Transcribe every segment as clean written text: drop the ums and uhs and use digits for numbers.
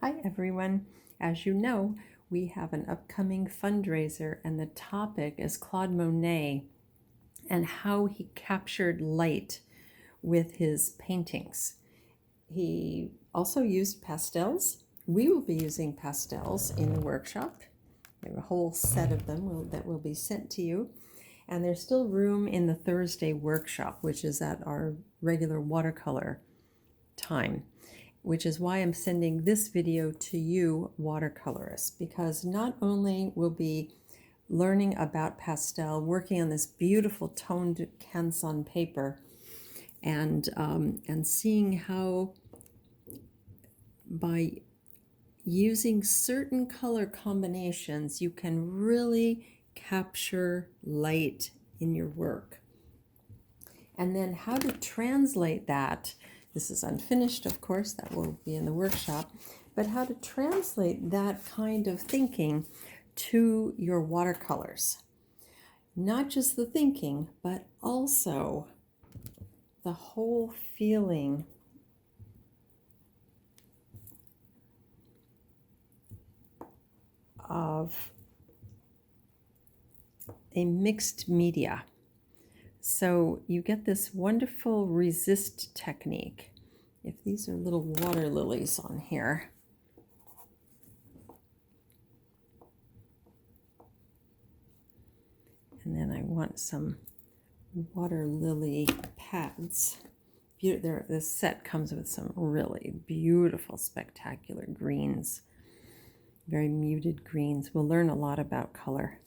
Hi everyone. As you know, we have an upcoming fundraiser and the topic is Claude Monet and how he captured light with his paintings. He also used pastels. We will be using pastels in the workshop. There are a whole set of them that will be sent to you. And there's still room in the Thursday workshop, which is at our regular watercolor time, which is why I'm sending this video to you watercolorists, because not only will be learning about pastel, working on this beautiful toned canson paper, and seeing how by using certain color combinations you can really capture light in your work, and then how to translate that. This is unfinished, of course, that will be in the workshop, but how to translate that kind of thinking to your watercolors. Not just the thinking, but also the whole feeling of a mixed media. So you get this wonderful resist technique. If these are little water lilies on here, and then I want some water lily pads. This set comes with some really beautiful, spectacular greens, very muted greens. We'll learn a lot about color.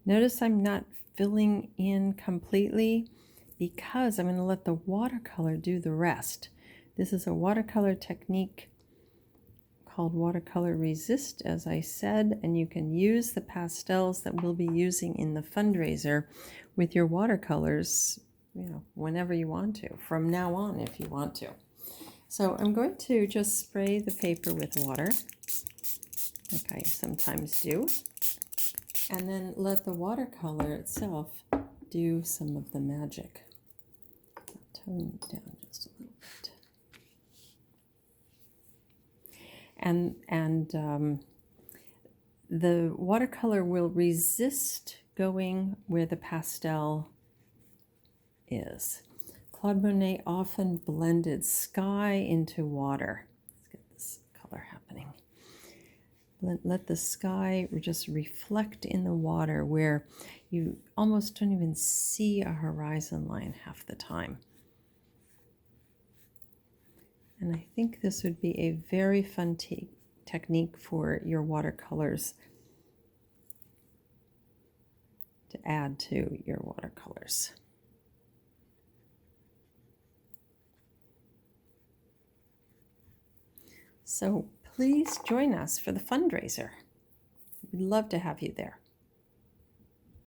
Notice I'm not filling in completely because I'm going to let the watercolor do the rest. This is a watercolor technique called watercolor resist, as I said, and you can use the pastels that we'll be using in the fundraiser with your watercolors, whenever you want to, from now on if you want to. So I'm going to just spray the paper with water, like I sometimes do, and then let the watercolor itself do some of the magic. I'll tone it down just a little bit. And the watercolor will resist going where the pastel is. Claude Monet often blended sky into water. Let's get this color happening. Let the sky just reflect in the water where you almost don't even see a horizon line half the time. And I think this would be a very fun technique for your watercolors to add to your watercolors. So please join us for the fundraiser. We'd love to have you there.